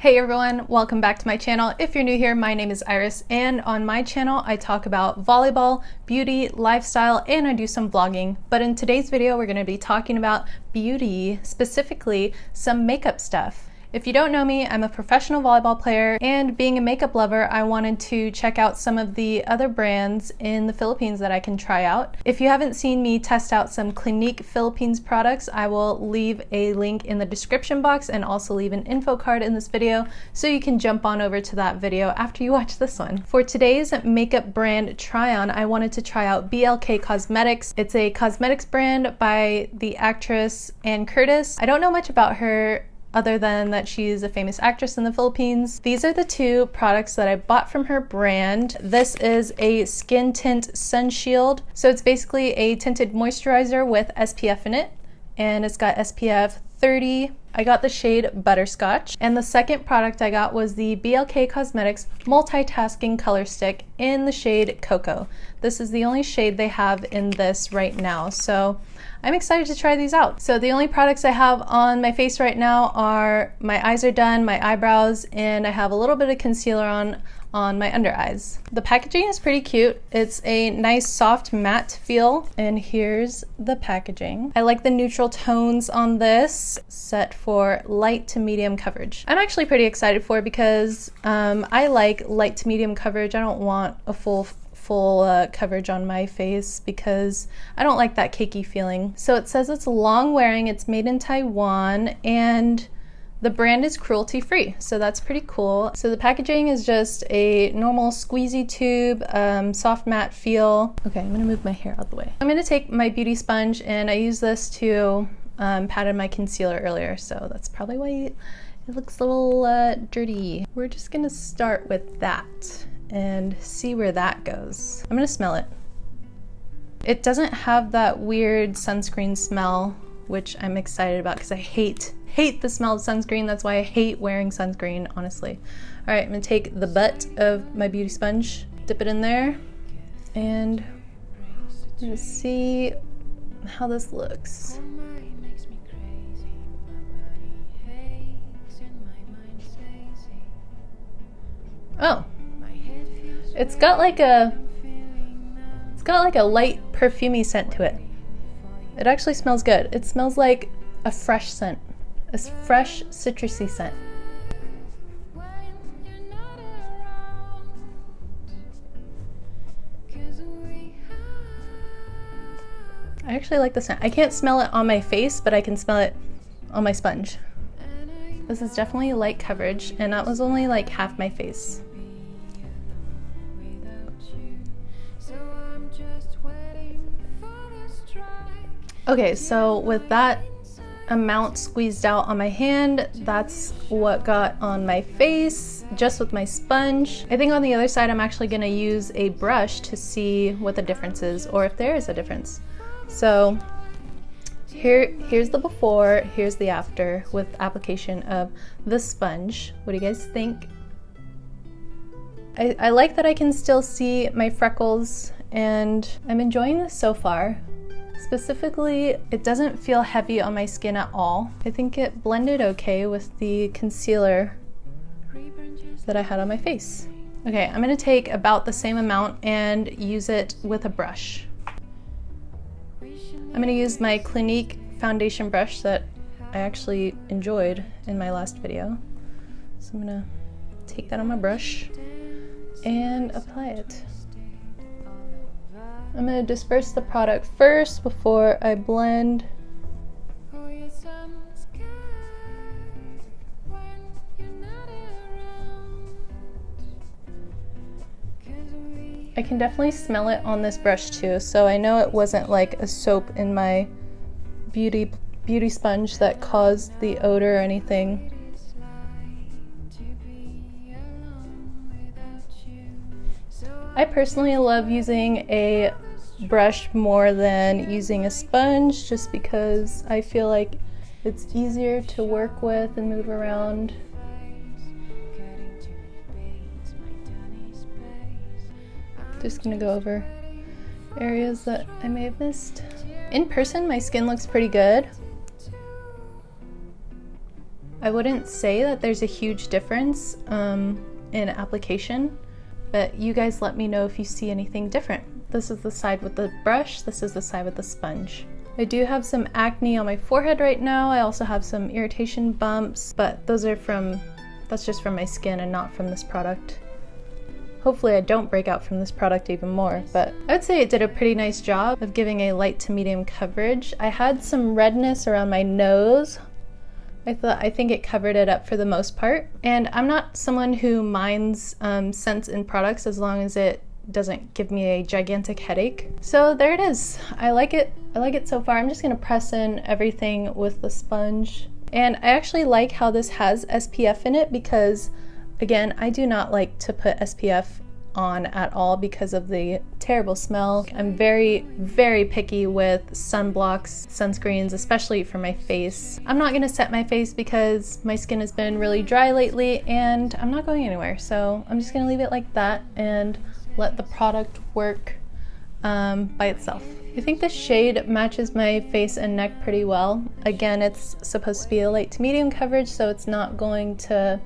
Hey everyone, welcome back to my channel. If you're new here, my name is Iris, and on my channel I talk about volleyball, beauty, lifestyle, and I do some vlogging. But in today's video we're going to be talking about beauty, specifically some makeup stuff. If you don't know me, I'm a professional volleyball player, and being a makeup lover, I wanted to check out some of the other brands in the Philippines that I can try out. If you haven't seen me test out some Clinique Philippines products, I will leave a link in the description box and also leave an info card in this video so you can jump on over to that video after you watch this one. For today's makeup brand try-on, I wanted to try out Blk Cosmetics. It's a cosmetics brand by the actress Ann Curtis. I don't know much about her other than that she's a famous actress in the Philippines. These are the two products that I bought from her brand. This is a skin tint sun shield. So it's basically a tinted moisturizer with SPF in it, and it's got SPF 30. I got the shade Butterscotch. And the second product I got was the Blk Cosmetics Multitasking Color Stick in the shade Cocoa. This is the only shade they have in this right now, so I'm excited to try these out. So the only products I have on my face right now are my eyes are done, my eyebrows, and I have a little bit of concealer on my under eyes. The packaging is pretty cute. It's a nice soft matte feel, and here's the packaging. I like the neutral tones on this, set for light to medium coverage. I'm actually pretty excited for it because I like light to medium coverage. I don't want a full coverage on my face because I don't like that cakey feeling. So it says it's long wearing, it's made in Taiwan, and the brand is cruelty free, so that's pretty cool. So the packaging is just a normal squeezy tube, soft matte feel. Okay, I'm gonna move my hair out the way. I'm gonna take my beauty sponge, and I use this to pat in my concealer earlier, so that's probably why it looks a little dirty. We're just gonna start with that and see where that goes. I'm gonna smell it. It doesn't have that weird sunscreen smell, which I'm excited about because I hate the smell of sunscreen. That's why I hate wearing sunscreen, honestly. All right, I'm gonna take the butt of my beauty sponge, dip it in there, and I'm gonna see how this looks. Oh, it's got like a light perfumey scent to it. It actually smells good. It smells like a fresh scent, a fresh citrusy scent. I actually like the scent. I can't smell it on my face, but I can smell it on my sponge. This is definitely light coverage, and that was only like half my face. Okay, so with that amount squeezed out on my hand, that's what got on my face, just with my sponge. I think on the other side I'm actually gonna use a brush to see what the difference is, or if there is a difference. So here's the before, here's the after with application of the sponge. What do you guys think? I like that I can still see my freckles, and I'm enjoying this so far. Specifically, it doesn't feel heavy on my skin at all. I think it blended okay with the concealer that I had on my face. Okay, I'm gonna take about the same amount and use it with a brush. I'm gonna use my Clinique foundation brush that I actually enjoyed in my last video. So I'm gonna take that on my brush and apply it. I'm going to disperse the product first before I blend. I can definitely smell it on this brush too, so I know it wasn't like a soap in my beauty sponge that caused the odor or anything. I personally love using a brush more than using a sponge, just because I feel like it's easier to work with and move around. Just gonna go over areas that I may have missed. In person, my skin looks pretty good. I wouldn't say that there's a huge difference in application, but you guys let me know if you see anything different. This is the side with the brush, this is the side with the sponge. I do have some acne on my forehead right now. I also have some irritation bumps, but that's just from my skin and not from this product. Hopefully I don't break out from this product even more, but I would say it did a pretty nice job of giving a light to medium coverage. I had some redness around my nose. I think it covered it up for the most part. And I'm not someone who minds scents in products as long as it doesn't give me a gigantic headache. So there it is. I like it. I like it so far. I'm just gonna press in everything with the sponge. And I actually like how this has SPF in it because, again, I do not like to put SPF on at all because of the terrible smell. I'm very, very picky with sunblocks, sunscreens, especially for my face. I'm not gonna set my face because my skin has been really dry lately and I'm not going anywhere. So I'm just gonna leave it like that and let the product work by itself. I think this shade matches my face and neck pretty well. Again, it's supposed to be a light to medium coverage, so it's not going to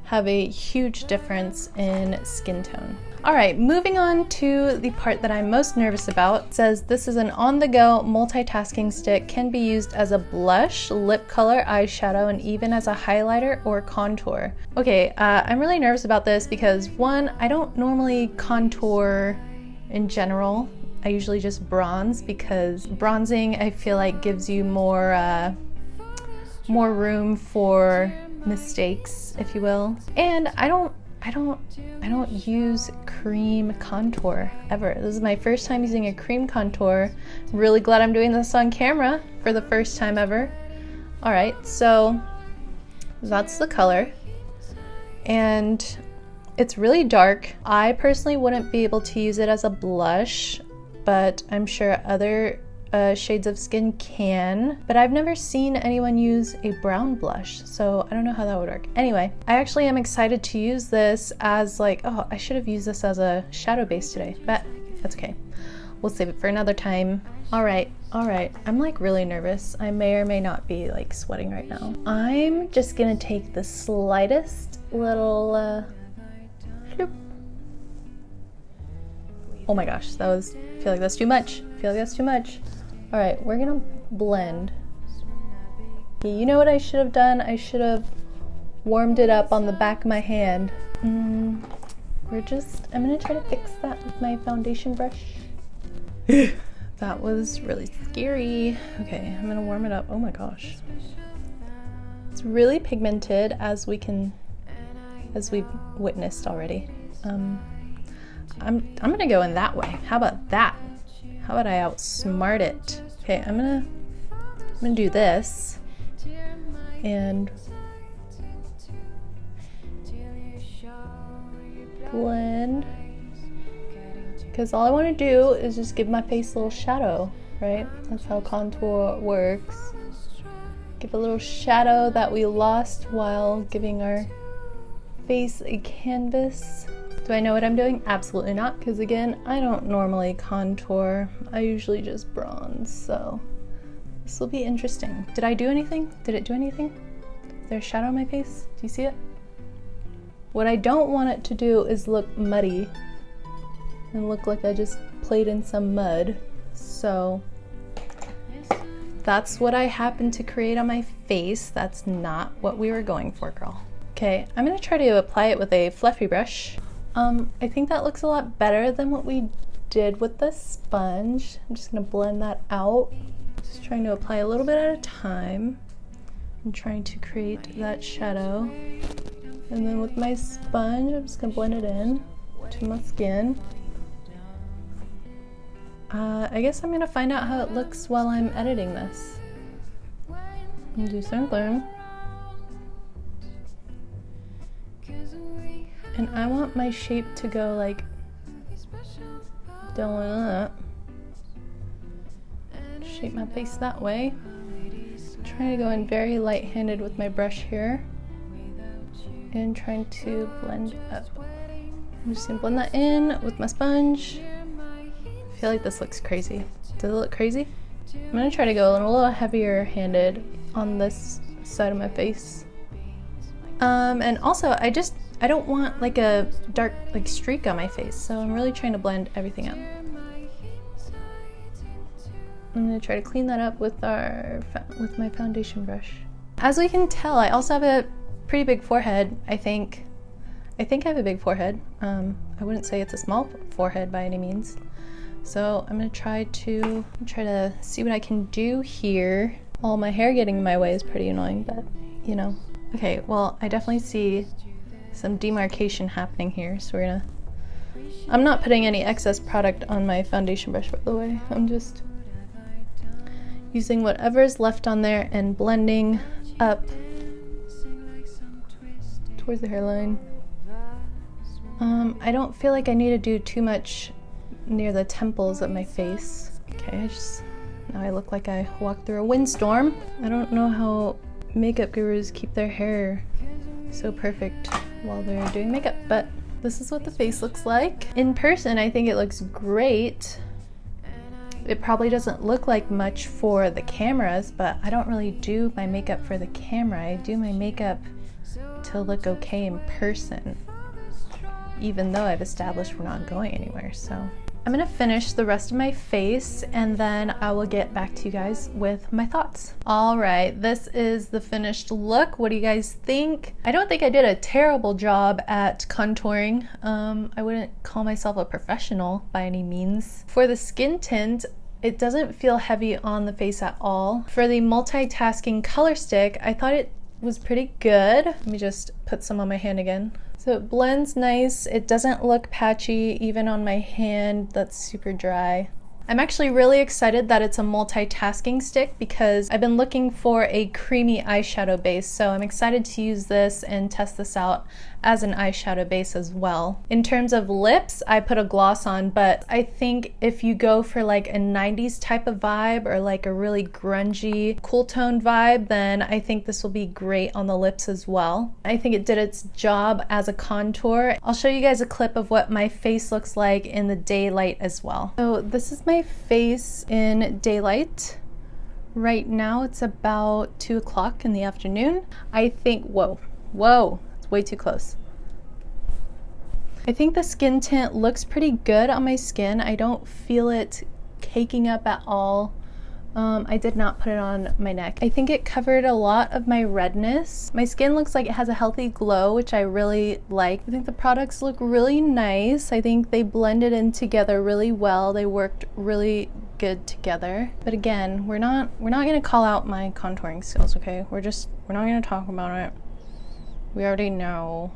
have a huge difference in skin tone. All right, moving on to the part that I'm most nervous about. It says this is an on-the-go multitasking stick, can be used as a blush, lip color, eyeshadow, and even as a highlighter or contour. Okay, I'm really nervous about this because one, I don't normally contour in general. I usually just bronze because bronzing I feel like gives you more room for mistakes, if you will. And I don't use cream contour ever. This is my first time using a cream contour. Really glad I'm doing this on camera for the first time ever. All right, so that's the color. And it's really dark. I personally wouldn't be able to use it as a blush, but I'm sure other shades of skin can, but I've never seen anyone use a brown blush, so I don't know how that would work. Anyway, I actually am excited to use this as like, oh, I should have used this as a shadow base today, but that's okay. We'll save it for another time. All right. I'm like really nervous. I may or may not be like sweating right now. I'm just gonna take the slightest little floop. Oh my gosh, I feel like that's too much. All right, we're gonna blend. Okay, you know what I should have done? I should have warmed it up on the back of my hand. I'm gonna try to fix that with my foundation brush. That was really scary. Okay, I'm gonna warm it up. Oh my gosh. It's really pigmented as we've witnessed already. I'm gonna go in that way. How about that? How about I outsmart it? Okay, I'm gonna do this and blend, because all I want to do is just give my face a little shadow, right? That's how contour works. Give a little shadow that we lost while giving our face a canvas. Do I know what I'm doing? Absolutely not, because again, I don't normally contour. I usually just bronze, so this will be interesting. Did I do anything? Did it do anything? Is there a shadow on my face? Do you see it? What I don't want it to do is look muddy and look like I just played in some mud. So that's what I happened to create on my face. That's not what we were going for, girl. Okay, I'm gonna try to apply it with a fluffy brush. I think that looks a lot better than what we did with the sponge. I'm just gonna blend that out. Just trying to apply a little bit at a time. I'm trying to create that shadow. And then with my sponge, I'm just gonna blend it in to my skin. I guess I'm gonna find out how it looks while I'm editing this. And do something. And I want my shape to go like down like that. Shape my face that way. I'm trying to go in very light-handed with my brush here. And trying to blend up. I'm just gonna blend that in with my sponge. I feel like this looks crazy. Does it look crazy? I'm gonna try to go a little heavier handed on this side of my face. And also I don't want like a dark like streak on my face, so I'm really trying to blend everything out. I'm gonna try to clean that up with my foundation brush. As we can tell, I also have a pretty big forehead. I think I have a big forehead. I wouldn't say it's a small forehead by any means. So I'm gonna try to see what I can do here. All my hair getting in my way is pretty annoying, but you know. Okay, well, I definitely see some demarcation happening here, so I'm not putting any excess product on my foundation brush, by the way. I'm just using whatever's left on there and blending up towards the hairline. I don't feel like I need to do too much near the temples of my face. Okay, now I look like I walked through a windstorm. I don't know how makeup gurus keep their hair so perfect while they're doing makeup, but this is what the face looks like. In person, I think it looks great. It probably doesn't look like much for the cameras, but I don't really do my makeup for the camera. I do my makeup to look okay in person, even though I've established we're not going anywhere. So I'm gonna finish the rest of my face and then I will get back to you guys with my thoughts. All right, this is the finished look. What do you guys think? I don't think I did a terrible job at contouring. I wouldn't call myself a professional by any means. For the skin tint, it doesn't feel heavy on the face at all. For the multitasking color stick, I thought it was pretty good. Let me just put some on my hand again. So it blends nice. It doesn't look patchy even on my hand that's super dry. I'm actually really excited that it's a multitasking stick because I've been looking for a creamy eyeshadow base, so I'm excited to use this and test this out as an eyeshadow base as well. In terms of lips, I put a gloss on, but I think if you go for like a 90s type of vibe or like a really grungy, cool toned vibe, then I think this will be great on the lips as well. I think it did its job as a contour. I'll show you guys a clip of what my face looks like in the daylight as well. So this is my face in daylight. Right now it's about 2 o'clock in the afternoon. I think, whoa, it's way too close. I think the skin tint looks pretty good on my skin. I don't feel it caking up at all. I did not put it on my neck. I think it covered a lot of my redness. My skin looks like it has a healthy glow, which I really like. I think the products look really nice. I think they blended in together really well. They worked really good together. But again, we're not gonna call out my contouring skills, okay? We're not gonna talk about it. We already know.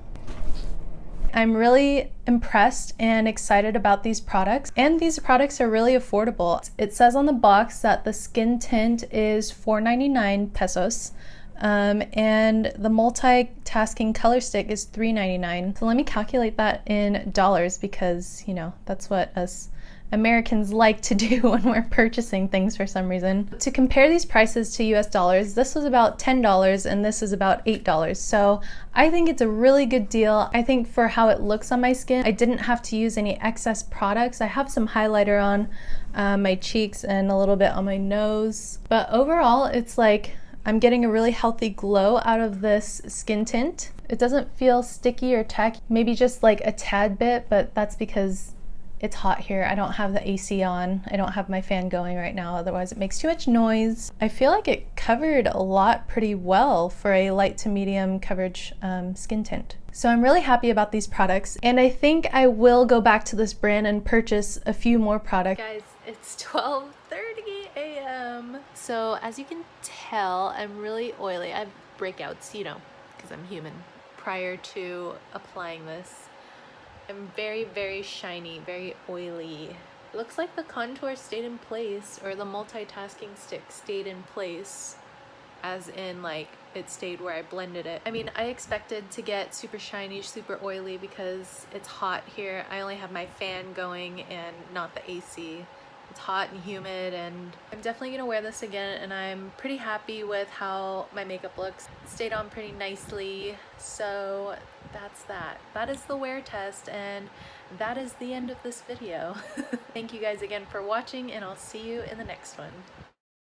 I'm really impressed and excited about these products, and these products are really affordable. It says on the box that the skin tint is 4.99 pesos, and the multitasking color stick is 3.99. So let me calculate that in dollars because, you know, that's what us Americans like to do when we're purchasing things for some reason. To compare these prices to US dollars, this was about $10 and this is about $8. So I think it's a really good deal. I think for how it looks on my skin, I didn't have to use any excess products. I have some highlighter on my cheeks and a little bit on my nose. But overall, it's like I'm getting a really healthy glow out of this skin tint. It doesn't feel sticky or tacky, maybe just like a tad bit, but that's because it's hot here. I don't have the AC on. I don't have my fan going right now, otherwise it makes too much noise. I feel like it covered a lot pretty well for a light to medium coverage skin tint. So I'm really happy about these products, and I think I will go back to this brand and purchase a few more products. Guys, it's 12:30 a.m. So as you can tell, I'm really oily. I have breakouts, you know, because I'm human. Prior to applying this, I'm very, very shiny, very oily. It looks like the contour stayed in place, or the multitasking stick stayed in place, as in like it stayed where I blended it. I mean, I expected to get super shiny, super oily because it's hot here. I only have my fan going and not the AC. It's hot and humid, and I'm definitely gonna wear this again, and I'm pretty happy with how my makeup looks. It stayed on pretty nicely, so that's that. That is the wear test, and that is the end of this video. Thank you guys again for watching, and I'll see you in the next one.